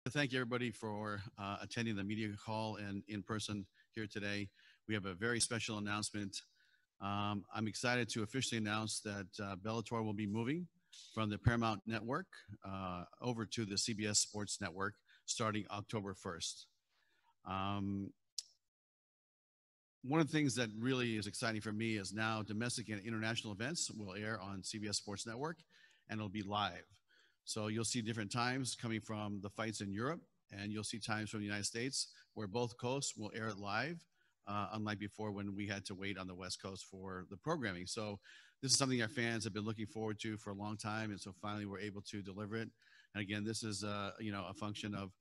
to thank everybody for attending the media call and in person here today. We have a very special announcement. I'm excited to officially announce that Bellator will be moving from the Paramount Network over to the CBS Sports Network starting October 1st. One of the things that really is exciting for me is now domestic and international events will air on CBS Sports Network, and it'll be live. So you'll see different times coming from the fights in Europe, and you'll see times from the United States where both coasts will air it live, unlike before when we had to wait on the West Coast for the programming. So this is something our fans have been looking forward to for a long time, and so finally we're able to deliver it. And again, this is a function of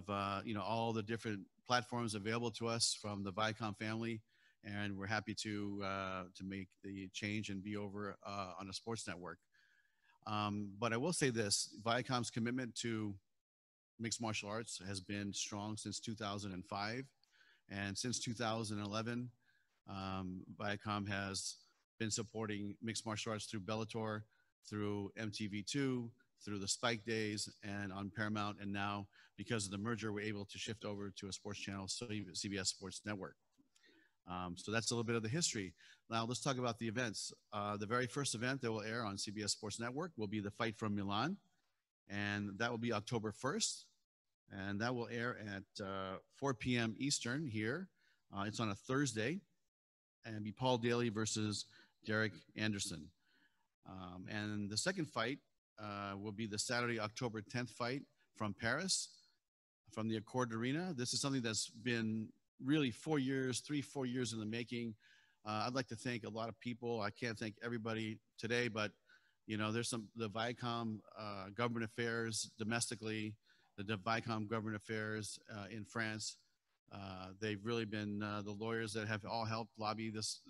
all the different platforms available to us from the Viacom family, and we're happy to make the change and be over on a sports network. But I will say this, Viacom's commitment to mixed martial arts has been strong since 2005. And since 2011, Viacom has been supporting mixed martial arts through Bellator, through MTV2, through the Spike Days, and on Paramount. And now, because of the merger, we're able to shift over to a sports channel, so CBS Sports Network. So that's a little bit of the history. Now let's talk about the events. The very first event that will air on CBS Sports Network will be the fight from Milan, and that will be October 1st, and that will air at 4 p.m. Eastern here. It's on a Thursday, and be Paul Daly versus Derek Anderson. And the second fight will be the Saturday, October 10th fight from Paris, from the Accord Arena. This is something that's been really 4 years, 4 years in the making. I'd like to thank a lot of people. I can't thank everybody today, but there's the Viacom government affairs domestically, the Viacom government affairs in France. They've really been the lawyers that have all helped lobby this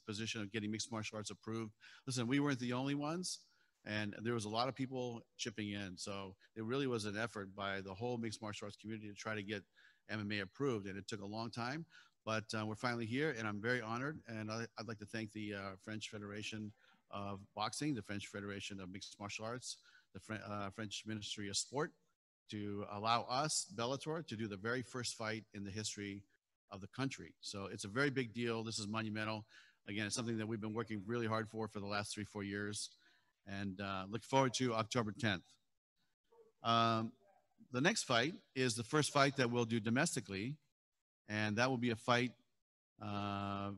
position of getting mixed martial arts approved. Listen, we weren't the only ones, and there was a lot of people chipping in. So it really was an effort by the whole mixed martial arts community to try to get MMA approved, and it took a long time, but we're finally here, and I'm very honored. And I'd like to thank the French Federation of Boxing, the French Federation of Mixed Martial Arts, the French Ministry of Sport, to allow us, Bellator, to do the very first fight in the history of the country. So it's a very big deal. This is monumental. Again, it's something that we've been working really hard for the last 3-4 years, and look forward to October 10th. The next fight is the first fight that we'll do domestically, and that will be a fight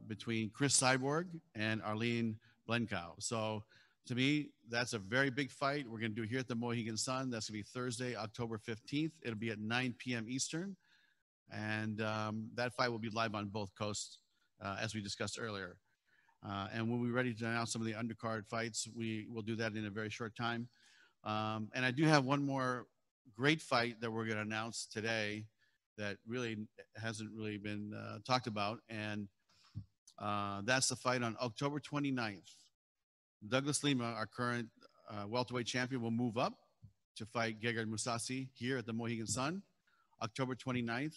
between Chris Cyborg and Arlene Blenkau. So to me, that's a very big fight. We're going to do it here at the Mohegan Sun. That's going to be Thursday, October 15th. It'll be at 9 p.m. Eastern, and that fight will be live on both coasts, as we discussed earlier. And when we're ready to announce some of the undercard fights, we will do that in a very short time. And I do have one more great fight that we're going to announce today that really hasn't really been talked about, and that's the fight on October 29th. Douglas Lima, our current welterweight champion, will move up to fight Gegard Mousasi here at the Mohegan Sun, October 29th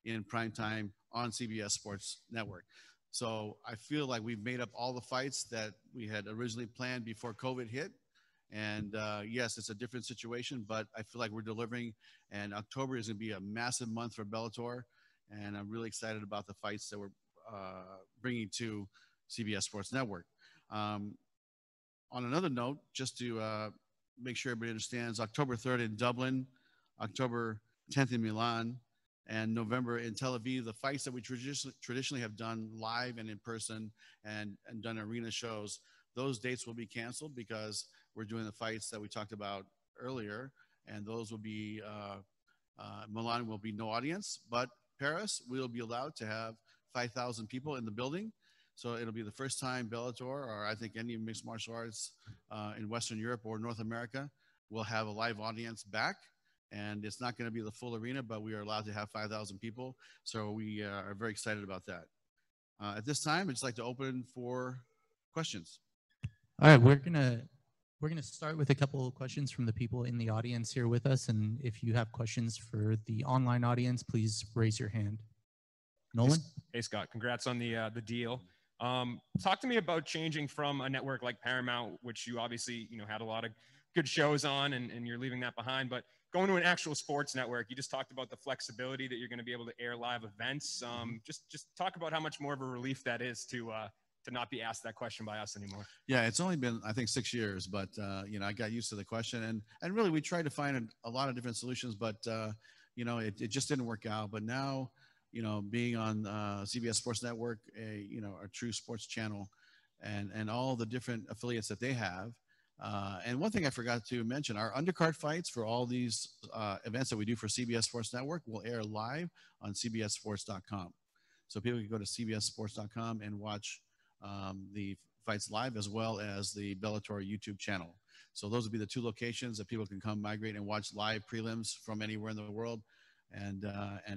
in prime time on CBS Sports Network. So I feel like we've made up all the fights that we had originally planned before COVID hit. And yes, it's a different situation, but I feel like we're delivering, and October is going to be a massive month for Bellator. And I'm really excited about the fights that we're bringing to CBS Sports Network. On another note, just to make sure everybody understands, October 3rd in Dublin, October 10th in Milan, and November in Tel Aviv, the fights that we traditionally have done live and in person and done arena shows, those dates will be canceled because we're doing the fights that we talked about earlier, and those will be, Milan will be no audience, but Paris, we'll be allowed to have 5,000 people in the building. So it'll be the first time Bellator, or I think any mixed martial arts in Western Europe or North America, will have a live audience back. And it's not going to be the full arena, but we are allowed to have 5,000 people. So we are very excited about that. At this time, I'd just like to open for questions. All right, we're gonna start with a couple of questions from the people in the audience here with us, and if you have questions for the online audience, please raise your hand. Nolan? Hey Scott, congrats on the deal. Talk to me about changing from a network like Paramount, which you obviously had a lot of good shows on, and you're leaving that behind. But going to an actual sports network, you just talked about the flexibility that you're going to be able to air live events. Just talk about how much more of a relief that is to not be asked that question by us anymore. Yeah, it's only been, I think, 6 years, but you know, I got used to the question, and really we tried to find a lot of different solutions, but you know, it just didn't work out. But now, you know, being on CBS Sports Network, you know, a true sports channel, and all the different affiliates that they have. And one thing I forgot to mention, our undercard fights for all these events that we do for CBS Sports Network will air live on CBSSports.com. So people can go to CBSSports.com and watch the fights live, as well as the Bellator YouTube channel. So those would be the two locations that people can come migrate and watch live prelims from anywhere in the world, and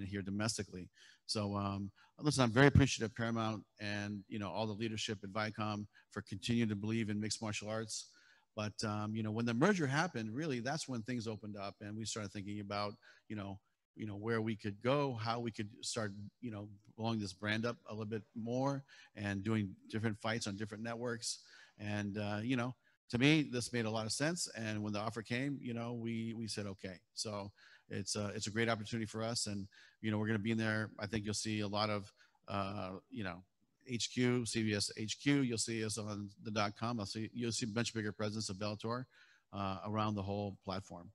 here domestically. So listen, I'm very appreciative of Paramount and, you know, all the leadership at Viacom for continuing to believe in mixed martial arts. But you know, when the merger happened, really, that's when things opened up, and we started thinking about, you know, where we could go, how we could start, you know, blowing this brand up a little bit more, and doing different fights on different networks. And you know, to me, this made a lot of sense. And when the offer came, you know, we said okay. So it's a great opportunity for us, and you know, we're going to be in there. I think you'll see a lot of you know, HQ, CBS HQ. You'll see us on the .com. You'll see a much bigger presence of Bellator around the whole platform.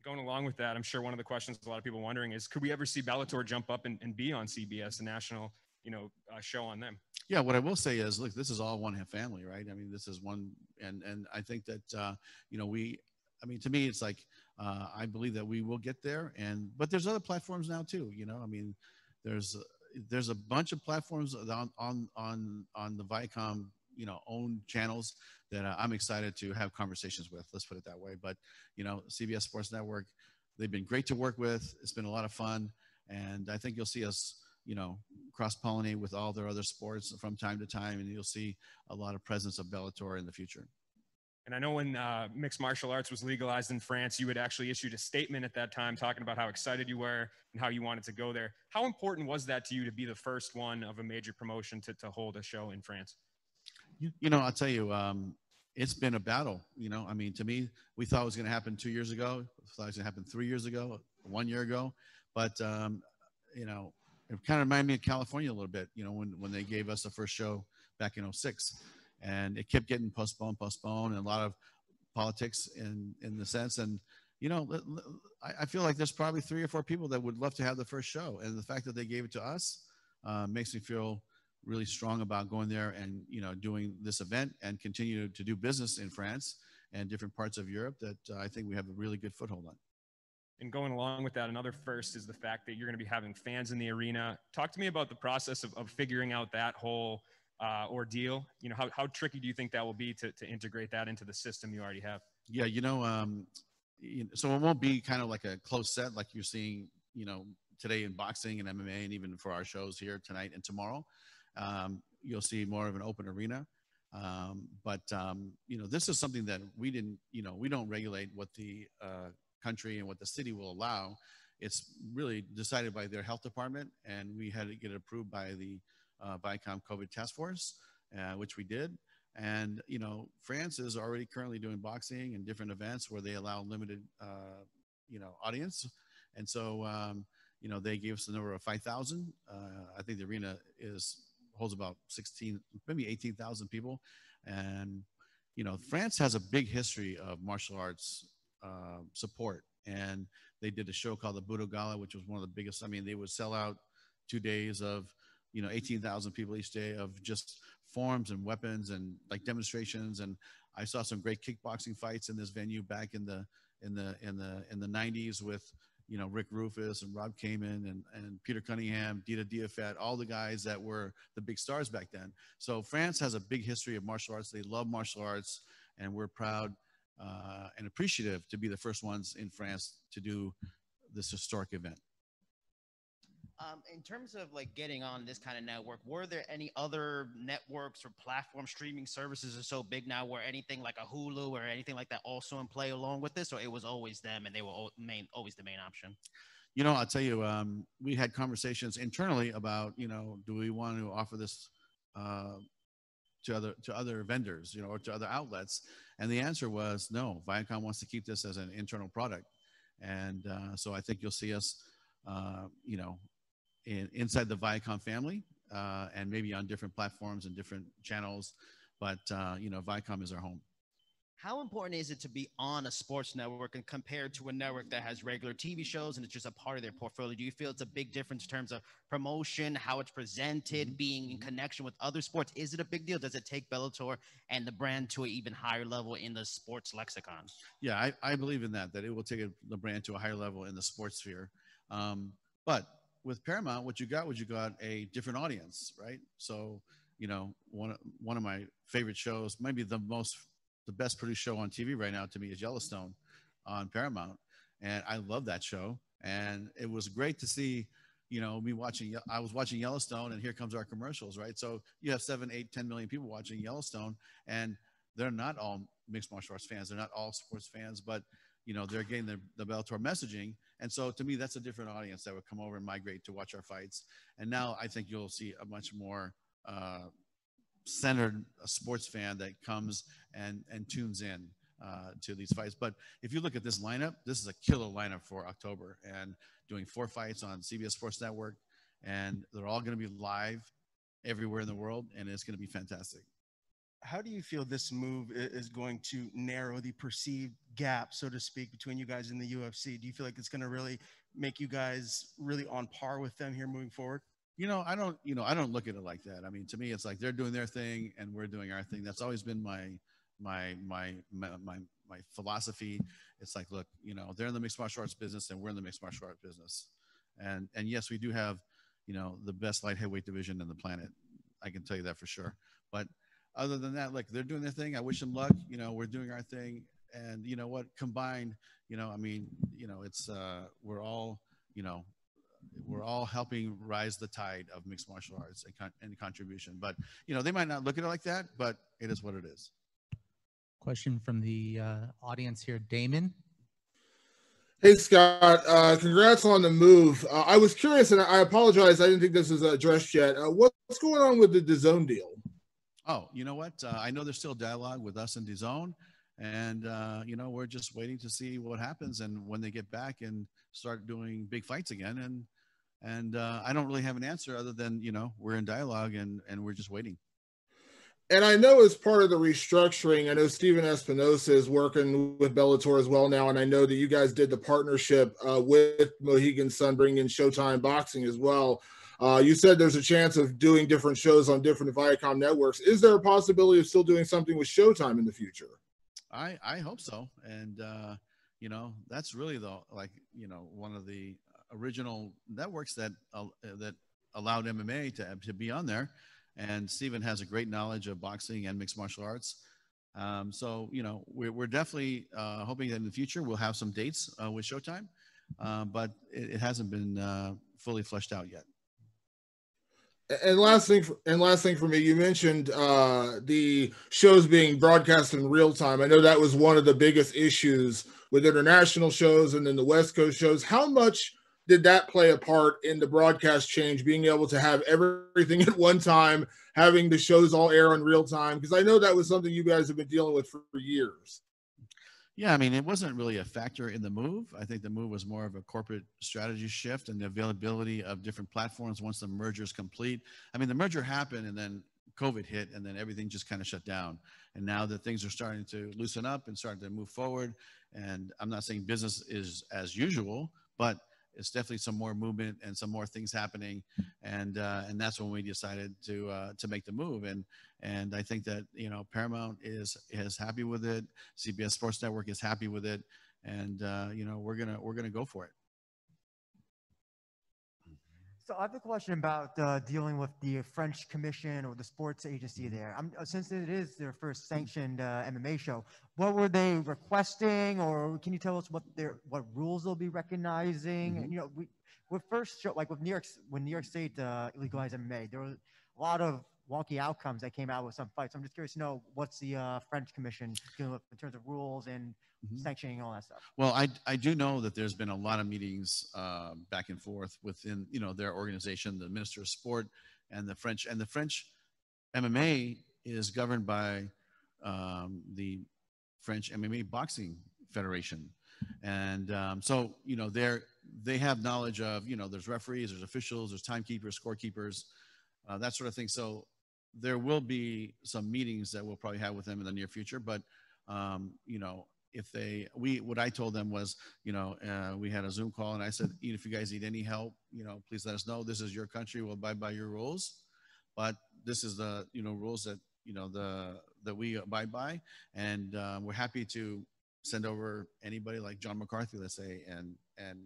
Going along with that, I'm sure one of the questions a lot of people wondering is, could we ever see Bellator jump up and be on CBS, a national, you know, show on them? Yeah, what I will say is, look, this is all one family, right? I mean, this is one, and I think that you know, I mean, to me, it's like I believe that we will get there, but there's other platforms now too. You know, I mean, there's a bunch of platforms on the Viacom, you know, own channels that I'm excited to have conversations with. Let's put it that way. But you know, CBS Sports Network, they've been great to work with. It's been a lot of fun, and I think you'll see us, you know, cross-pollinate with all their other sports from time to time, and you'll see a lot of presence of Bellator in the future. And I know when mixed martial arts was legalized in France, you had actually issued a statement at that time talking about how excited you were and how you wanted to go there. How important was that to you to be the first one of a major promotion to hold a show in France? You know, I'll tell you, it's been a battle. You know, I mean, to me, we thought it was going to happen 2 years ago. We thought it was going to happen 3 years ago, 1 year ago. But, you know, it kind of reminded me of California a little bit, you know, when they gave us the first show back in 2006. And it kept getting postponed, and a lot of politics in the sense. And, you know, I feel like there's probably 3 or 4 people that would love to have the first show. And the fact that they gave it to us makes me feel really strong about going there and, you know, doing this event and continue to do business in France and different parts of Europe that I think we have a really good foothold on. And going along with that, another first is the fact that you're going to be having fans in the arena. Talk to me about the process of figuring out that whole ordeal. You know, how tricky do you think that will be to integrate that into the system you already have? Yeah, you know, so it won't be kind of like a close set like you're seeing, you know, today in boxing and MMA, and even for our shows here tonight and tomorrow. You'll see more of an open arena. But you know, this is something that we didn't, you know, we don't regulate what the country and what the city will allow. It's really decided by their health department, and we had to get it approved by the Viacom COVID task force, which we did. And, you know, France is already currently doing boxing and different events where they allow limited, you know, audience. And so, you know, they gave us the number of 5,000. I think the arena holds about 16, maybe 18,000 people. And, you know, France has a big history of martial arts support. And they did a show called the Budo Gala, which was one of the biggest. I mean, they would sell out 2 days of, you know, 18,000 people each day of just forms and weapons and like demonstrations. And I saw some great kickboxing fights in this venue back in the 90s with, you know, Rick Rufus and Rob Kamen and Peter Cunningham, Dita Diafat, all the guys that were the big stars back then. So France has a big history of martial arts. They love martial arts, and we're proud and appreciative to be the first ones in France to do this historic event. In terms of like getting on this kind of network, were there any other networks or platform streaming services are so big now where anything like a Hulu or anything like that also in play along with this, or it was always them and they were always the main option? You know, I'll tell you, we had conversations internally about, you know, do we want to offer this to other vendors, you know, or to other outlets? And the answer was no. Viacom wants to keep this as an internal product. And so I think you'll see us, you know, inside the Viacom family, and maybe on different platforms and different channels. But, you know, Viacom is our home. How important is it to be on a sports network and compared to a network that has regular TV shows and it's just a part of their portfolio? Do you feel it's a big difference in terms of promotion, how it's presented, being in connection with other sports? Is it a big deal? Does it take Bellator and the brand to an even higher level in the sports lexicon? Yeah, I believe in that it will take the brand to a higher level in the sports sphere. But with Paramount, what you got a different audience, right? So, you know, one of my favorite shows, maybe the best produced show on TV right now to me is Yellowstone on Paramount. And I love that show. And it was great to see, you know, I was watching Yellowstone and here comes our commercials, right? So you have 7, 8, 10 million people watching Yellowstone, and they're not all mixed martial arts fans. They're not all sports fans, but, you know, they're getting the Bellator messaging. And so to me, that's a different audience that would come over and migrate to watch our fights. And now I think you'll see a much more, centered sports fan that comes and tunes in to these fights. But if you look at this lineup, this is a killer lineup for October, and doing 4 fights on CBS Sports Network, and they're all going to be live everywhere in the world, and it's going to be fantastic. How do you feel this move is going to narrow the perceived gap, so to speak, between you guys and the UFC? Do you feel like it's going to really make you guys really on par with them here moving forward? I don't look at it like that. I mean, to me, it's like they're doing their thing and we're doing our thing. That's always been my philosophy. It's like, look, you know, they're in the mixed martial arts business and we're in the mixed martial arts business. And yes, we do have, you know, the best light heavyweight division in the planet. I can tell you that for sure. But other than that, like, they're doing their thing. I wish them luck. You know, we're doing our thing. And you know what, combined, you know, I mean, you know, it's, we're all helping rise the tide of mixed martial arts and contribution. But, you know, they might not look at it like that, but it is what it is. Question from the audience here, Damon. Hey, Scott. Congrats on the move. I was curious, and I apologize, I didn't think this was addressed yet. What's going on with the DAZN deal? Oh, you know what? I know there's still dialogue with us and DAZN, and, you know, we're just waiting to see what happens and when they get back and start doing big fights again. And I don't really have an answer other than, you know, we're in dialogue and we're just waiting. And I know as part of the restructuring, I know Steven Espinosa is working with Bellator as well now, and I know that you guys did the partnership with Mohegan Sun, bringing in Showtime Boxing as well. You said there's a chance of doing different shows on different Viacom networks. Is there a possibility of still doing something with Showtime in the future? I hope so. And, you know, that's really one of the original networks that allowed MMA to be on there. And Steven has a great knowledge of boxing and mixed martial arts. So, you know, we're definitely hoping that in the future we'll have some dates with Showtime, but it hasn't been fully fleshed out yet. And last thing for me, you mentioned the shows being broadcast in real time. I know that was one of the biggest issues with international shows and then the West Coast shows. How much did that play a part in the broadcast change, being able to have everything at one time, having the shows all air in real time? Because I know that was something you guys have been dealing with for years. Yeah, I mean, it wasn't really a factor in the move. I think the move was more of a corporate strategy shift and the availability of different platforms once the merger is complete. I mean, the merger happened and then COVID hit and then everything just kind of shut down. And now that things are starting to loosen up and starting to move forward, and I'm not saying business is as usual, but it's definitely some more movement and some more things happening. And that's when we decided to make the move. And I think that, you know, Paramount is happy with it. CBS Sports Network is happy with it. And, you know, we're going to go for it. So I have a question about dealing with the French Commission or the sports agency there. Since it is their first sanctioned MMA show, what were they requesting, or can you tell us what rules they'll be recognizing? And, you know, with first show, like with when New York State legalized MMA, there was a lot of wonky outcomes that came out with some fights. I'm just curious to know what's the French Commission dealing with in terms of rules and sanctioning all that stuff. Well, I do know that there's been a lot of meetings back and forth within, you know, their organization, the Minister of Sport, and the French MMA is governed by the French MMA Boxing Federation. And so, you know, they have knowledge of, you know, there's referees, there's officials, there's timekeepers, scorekeepers, that sort of thing. So there will be some meetings that we'll probably have with them in the near future. But, you know, what I told them was, you know, we had a Zoom call, and I said, if you guys need any help, you know, please let us know. This is your country. We'll abide by your rules. But this is the, you know, rules that, you know, that we abide by. And we're happy to send over anybody like John McCarthy, let's say, and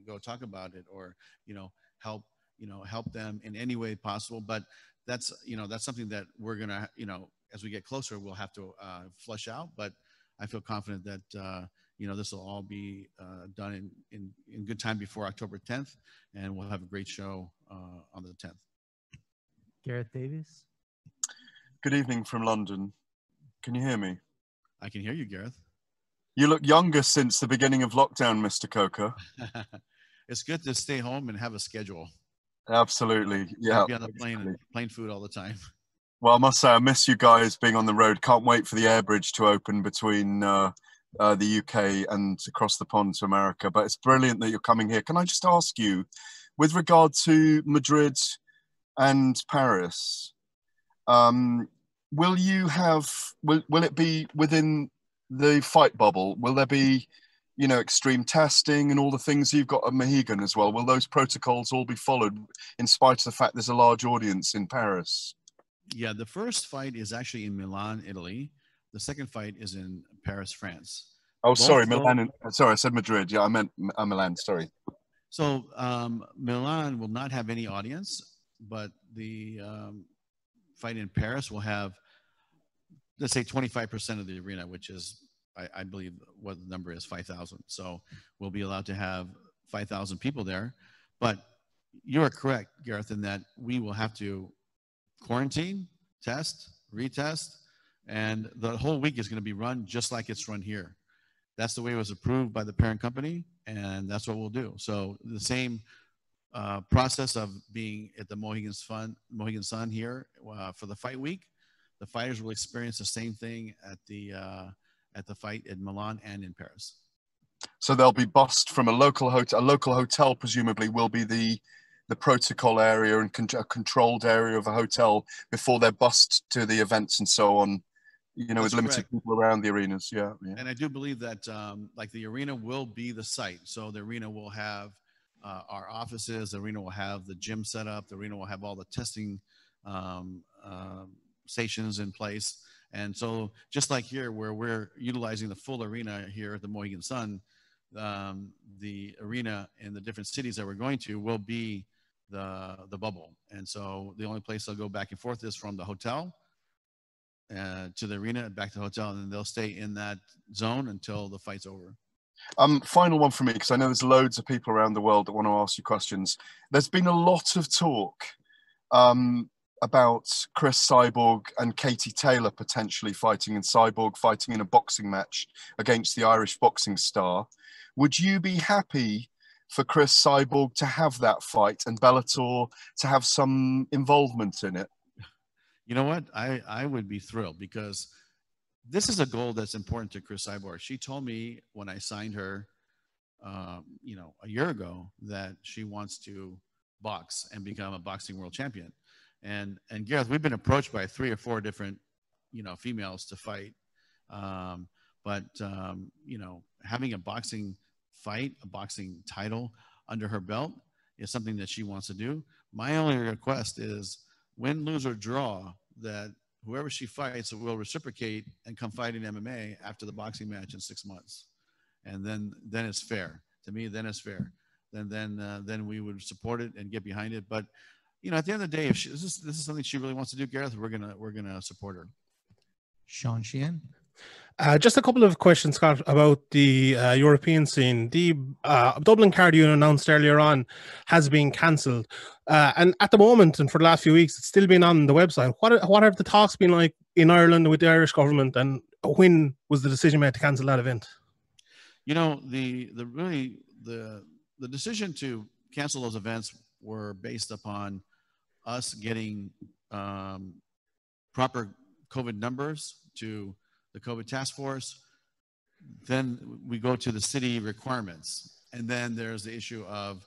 go talk about it, or, you know, help them in any way possible. But that's, you know, that's something that we're going to, you know, as we get closer, we'll have to flush out. But I feel confident that, you know, this will all be done in good time before October 10th, and we'll have a great show on the 10th. Gareth Davies. Good evening from London. Can you hear me? I can hear you, Gareth. You look younger since the beginning of lockdown, Mr. Coker. It's good to stay home and have a schedule. Absolutely. Yeah. Be on the plane, plane food all the time. Well, I must say, I miss you guys being on the road. Can't wait for the air bridge to open between the UK and across the pond to America. But it's brilliant that you're coming here. Can I just ask you, with regard to Madrid and Paris, will it be within the fight bubble? Will there be, you know, extreme testing and all the things you've got at Mohegan as well? Will those protocols all be followed in spite of the fact there's a large audience in Paris? Yeah, the first fight is actually in Milan, Italy. The second fight is in Paris, France. Oh, sorry, Milan. Sorry, I said Madrid. Yeah, I meant Milan. Sorry. So Milan will not have any audience, but the fight in Paris will have, let's say, 25% of the arena, which is, I believe, what the number is, 5,000. So we'll be allowed to have 5,000 people there. But you are correct, Gareth, in that we will have to quarantine, test, retest, and the whole week is going to be run just like it's run here. That's the way it was approved by the parent company, and that's what we'll do. So the same process of being at the Mohegan Sun here for the fight week, the fighters will experience the same thing at the fight in Milan and in Paris. So they'll be bussed from a local hotel. A local hotel presumably will be the protocol area and a controlled area of a hotel before they're bussed to the events and so on, you know, with limited people around the arenas. Yeah. And I do believe that like the arena will be the site. So the arena will have our offices, the arena will have the gym set up, the arena will have all the testing stations in place. And so just like here, where we're utilizing the full arena here at the Mohegan Sun, the arena in the different cities that we're going to will be the bubble. And so the only place they'll go back and forth is from the hotel to the arena, back to the hotel, and then they'll stay in that zone until the fight's over. Final one for me, because I know there's loads of people around the world that want to ask you questions. There's been a lot of talk about Chris Cyborg and Katie Taylor potentially fighting, and Cyborg fighting in a boxing match against the Irish boxing star. Would you be happy for Chris Cyborg to have that fight and Bellator to have some involvement in it? You know what? I would be thrilled, because this is a goal that's important to Chris Cyborg. She told me when I signed her, you know, a year ago, that she wants to box and become a boxing world champion. And Gareth, we've been approached by 3 or 4 different, you know, females to fight. But you know, having a boxing fight, a boxing title under her belt is something that she wants to do. My only request is, win, lose, or draw, that whoever she fights will reciprocate and come fight in MMA after the boxing match in 6 months. And then it's fair. To me, then it's fair. Then we would support it and get behind it. But you know, at the end of the day, if this is something she really wants to do, Gareth, we're gonna support her. Sean Sheehan. Just a couple of questions, Scott, about the European scene. The Dublin card you announced earlier on has been cancelled. And at the moment, and for the last few weeks, it's still been on the website. What have the talks been like in Ireland with the Irish government, and when was the decision made to cancel that event? You know, the decision to cancel those events were based upon us getting proper COVID numbers to the COVID task force, then we go to the city requirements, and then there's the issue of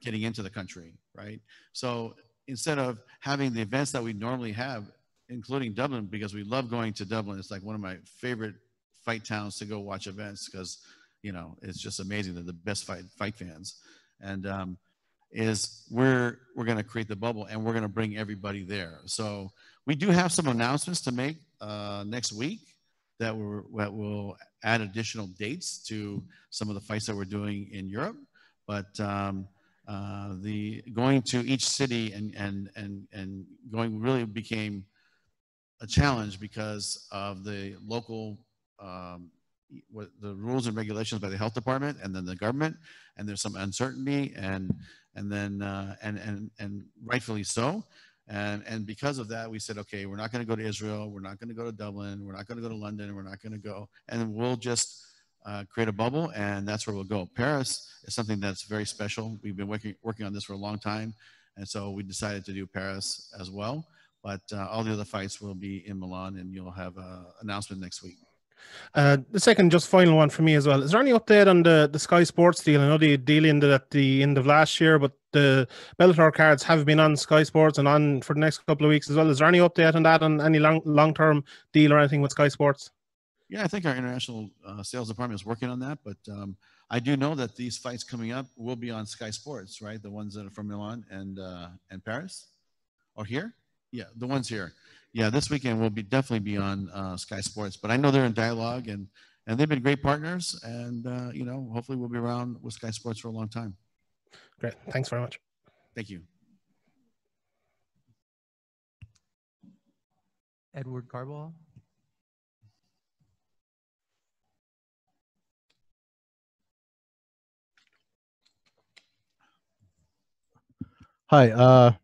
getting into the country, right? So instead of having the events that we normally have, including Dublin, because we love going to Dublin, it's like one of my favorite fight towns to go watch events, because you know it's just amazing. They're the best fight fans, and is we're going to create the bubble, and we're going to bring everybody there. So we do have some announcements to make next week that will add additional dates to some of the fights that we're doing in Europe. But the going to each city and going really became a challenge because of the local the rules and regulations by the health department and then the government, and there's some uncertainty and rightfully so. And because of that, we said, okay, we're not going to go to Israel. We're not going to go to Dublin. We're not going to go to London. We're not going to go. And we'll just create a bubble, and that's where we'll go. Paris is something that's very special. We've been working on this for a long time. And so we decided to do Paris as well. But all the other fights will be in Milan, and you'll have an announcement next week. The second, just final one for me as well. Is there any update on the Sky Sports deal? I know the deal ended at the end of last year, but the Bellator cards have been on Sky Sports and on for the next couple of weeks as well. Is there any update on that, on any long-term deal or anything with Sky Sports? Yeah, I think our international sales department is working on that, but I do know that these fights coming up will be on Sky Sports, right? The ones that are from Milan and Paris, or here? Yeah, the ones here. Yeah, this weekend will definitely be on Sky Sports, but I know they're in dialogue, and they've been great partners, and you know, hopefully we'll be around with Sky Sports for a long time. Great, thanks very much. Thank you. Edward Carball. Hi,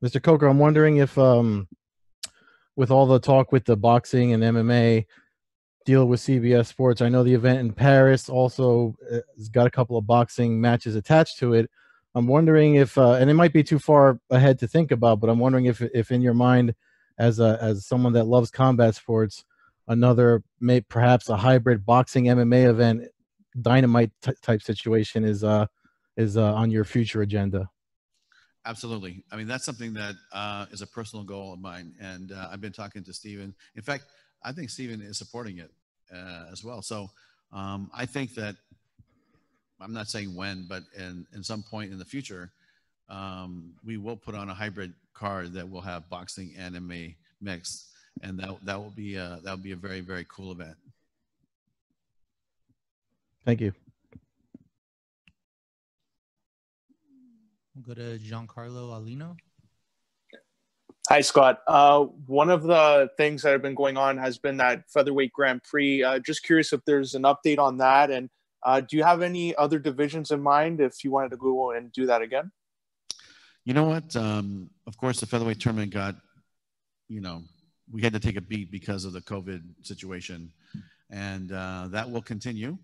Mr. Coker. I'm wondering if, with all the talk with the boxing and MMA deal with CBS Sports, I know the event in Paris also has got a couple of boxing matches attached to it. I'm wondering if, and it might be too far ahead to think about, but I'm wondering if in your mind, as someone that loves combat sports, another perhaps a hybrid boxing MMA event, dynamite type situation is on your future agenda. Absolutely. I mean, that's something that is a personal goal of mine. And I've been talking to Steven. In fact, I think Steven is supporting it as well. So I think that, I'm not saying when, but in some point in the future, we will put on a hybrid card that will have boxing and MMA mixed. And that will be a very, very cool event. Thank you. We'll go to Giancarlo Alino. Hi, Scott. One of the things that have been going on has been that Featherweight Grand Prix. Just curious if there's an update on that. And do you have any other divisions in mind if you wanted to go and do that again? You know what? Of course, the Featherweight tournament got, you know, we had to take a beat because of the COVID situation. And that will continue.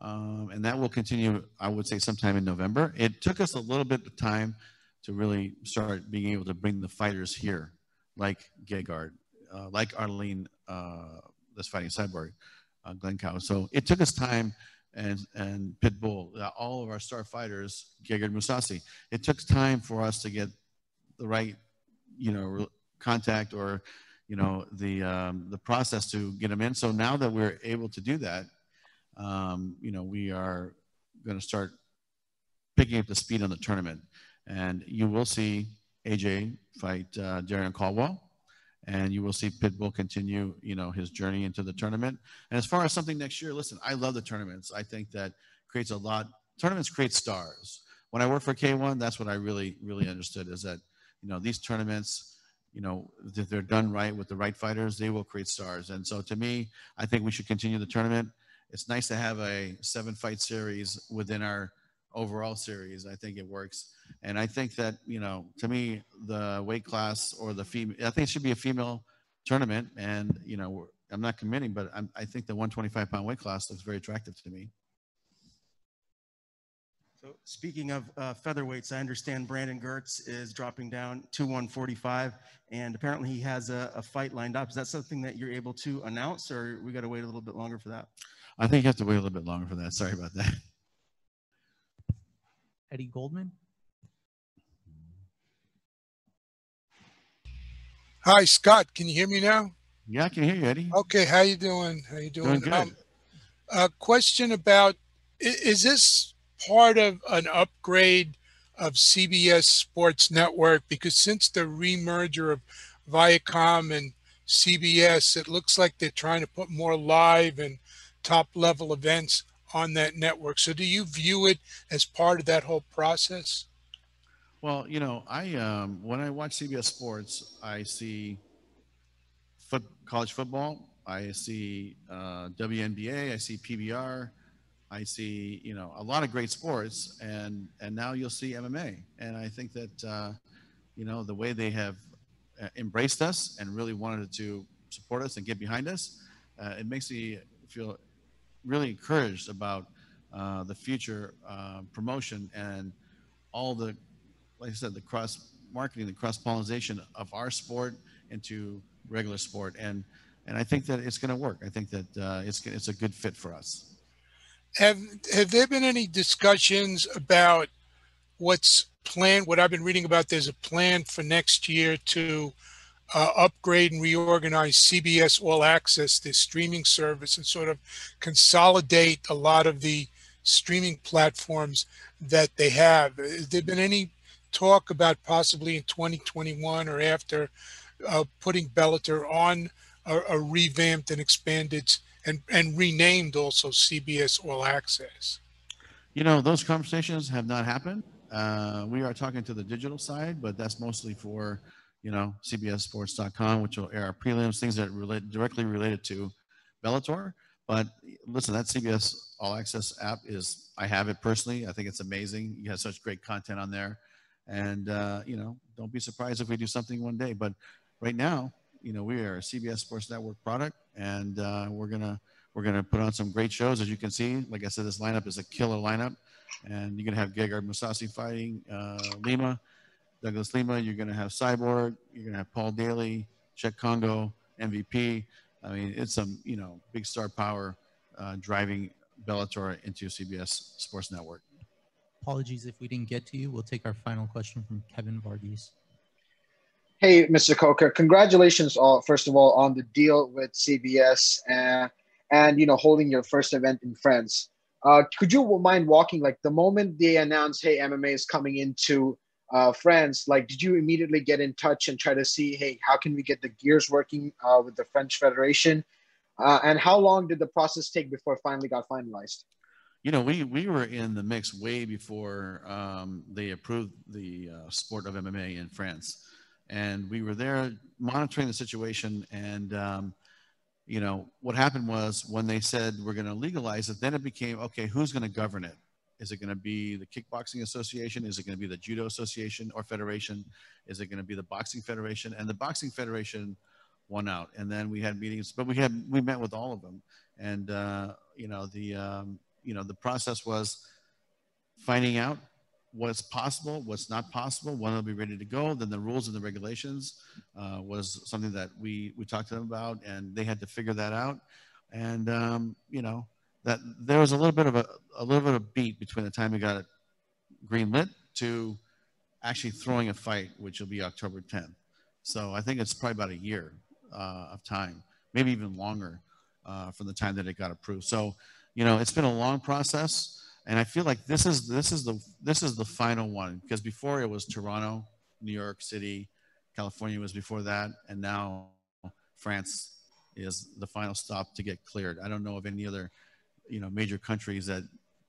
And that will continue, I would say, sometime in November. It took us a little bit of time to really start being able to bring the fighters here, like Gegard, like Arlene, that's fighting Cyborg, Blenkau. So it took us time, and Pitbull, all of our star fighters, Gegard Mousasi. It took time for us to get the right, you know, contact or, you know, the process to get them in. So now that we're able to do that, you know, we are going to start picking up the speed on the tournament, and you will see AJ fight Darren Caldwell, and you will see Pitbull continue, you know, his journey into the tournament. And as far as something next year, listen, I love the tournaments. I think that creates a lot. Tournaments create stars. When I worked for K1, that's what I really, really understood, is that, you know, these tournaments, you know, if they're done right with the right fighters, they will create stars. And so to me, I think we should continue the tournament. It's nice to have a 7-fight series within our overall series. I think it works. And I think that, you know, to me, the weight class or the female, I think it should be a female tournament. And, you know, I'm not committing, but I think the 125-pound weight class looks very attractive to me. So speaking of featherweights, I understand Brandon Gertz is dropping down to 145, and apparently he has a fight lined up. Is that something that you're able to announce, or we got to wait a little bit longer for that? I think you have to wait a little bit longer for that. Sorry about that. Eddie Goldman. Hi, Scott. Can you hear me now? Yeah, I can hear you, Eddie. Okay. How you doing? How you doing? Doing good. A question about, is this part of an upgrade of CBS Sports Network? Because since the remerger of Viacom and CBS, it looks like they're trying to put more live and top level events on that network. So do you view it as part of that whole process? Well, you know, when I watch CBS Sports, I see college football, I see WNBA, I see PBR, I see, you know, a lot of great sports, and now you'll see MMA. And I think that you know, the way they have embraced us and really wanted to support us and get behind us, it makes me feel really encouraged about the future promotion and all the, like I said, the cross marketing, the cross pollination of our sport into regular sport, and I think that it's going to work. I think that it's a good fit for us. Have there been any discussions about what's planned? What I've been reading about, there's a plan for next year to upgrade and reorganize CBS All Access, the streaming service, and sort of consolidate a lot of the streaming platforms that they have. Has there been any talk about possibly in 2021 or after putting Bellator on a revamped and expanded and renamed also CBS All Access? You know, those conversations have not happened. We are talking to the digital side, but that's mostly for, you know, CBSSports.com, which will air our prelims, things that relate directly related to Bellator. But listen, that CBS All Access app is, I have it personally. I think it's amazing. You have such great content on there. And, you know, don't be surprised if we do something one day. But right now, you know, we are a CBS Sports Network product, and we're gonna put on some great shows. As you can see, like I said, this lineup is a killer lineup. And you're going to have Gegard Mousasi fighting Lima, Douglas Lima. You're going to have Cyborg. You're going to have Paul Daly, Czech Congo, MVP. I mean, it's some, you know, big star power driving Bellator into CBS Sports Network. Apologies if we didn't get to you. We'll take our final question from Kevin Varghese. Hey, Mr. Coker, congratulations, first of all, on the deal with CBS and you know, holding your first event in France. Could you mind walking, like, the moment they announced, hey, MMA is coming into France, like, did you immediately get in touch and try to see, hey, how can we get the gears working with the French Federation? And how long did the process take before it finally got finalized? You know, we were in the mix way before they approved the sport of MMA in France. And we were there monitoring the situation. And, you know, what happened was when they said we're going to legalize it, then it became, okay, who's going to govern it? Is it going to be the Kickboxing Association? Is it going to be the Judo Association or Federation? Is it going to be the Boxing Federation? And the Boxing Federation won out. And then we had meetings, but we met with all of them. And, you know, the process was finding out what's possible, what's not possible, when they'll be ready to go. Then the rules and the regulations was something that we talked to them about, and they had to figure that out. And you know, that there was a little bit of a beat between the time we got it green lit to actually throwing a fight, which will be October 10th. So I think it's probably about a year of time, maybe even longer from the time that it got approved. So, you know, it's been a long process. And I feel like this is the final one, because before it was Toronto, New York City, California was before that, and now France is the final stop to get cleared. I don't know of any other, you know, major countries that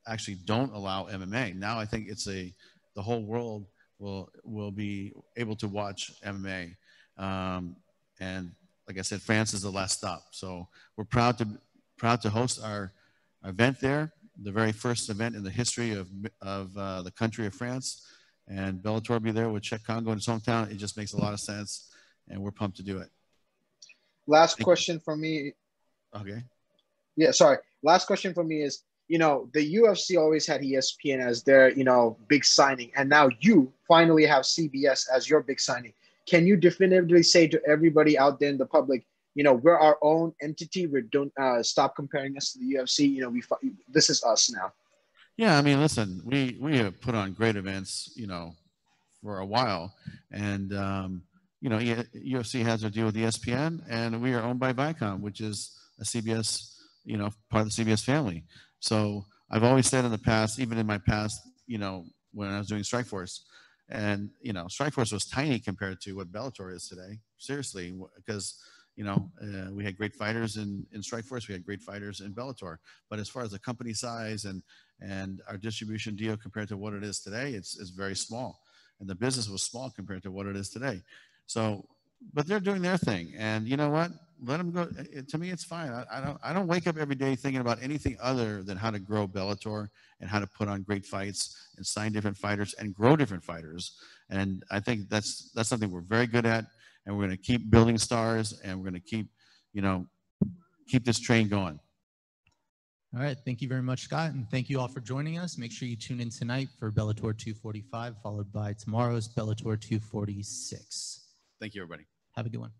actually don't allow MMA. Now I think it's the whole world will be able to watch MMA, and like I said, France is the last stop. So we're proud to host our event there. The very first event in the history of the country of France, and Bellator will be there with Czech Congo in its hometown. It just makes a lot of sense, and we're pumped to do it. Last question from me. Okay. Yeah, sorry. Last question from me is, you know, the UFC always had ESPN as their, you know, big signing, and now you finally have CBS as your big signing. Can you definitively say to everybody out there in the public, we're our own entity. We don't stop comparing us to the UFC. This is us now. Yeah, I mean, listen, we have put on great events, for a while, and UFC has a deal with ESPN, and we are owned by Vacant, which is a CBS, part of the CBS family. So I've always said in the past, even in my past, when I was doing Strikeforce, and Strikeforce was tiny compared to what Bellator is today. Seriously, because we had great fighters in Strikeforce, we had great fighters in Bellator. But as far as the company size and our distribution deal compared to what it is today, it's very small. And the business was small compared to what it is today. So, but they're doing their thing. And you know what? Let them go. To me, it's fine. I don't wake up every day thinking about anything other than how to grow Bellator and how to put on great fights and sign different fighters and grow different fighters. And I think that's something we're very good at. And we're going to keep building stars, and we're going to keep this train going. All right. Thank you very much, Scott. And thank you all for joining us. Make sure you tune in tonight for Bellator 245, followed by tomorrow's Bellator 246. Thank you, everybody. Have a good one.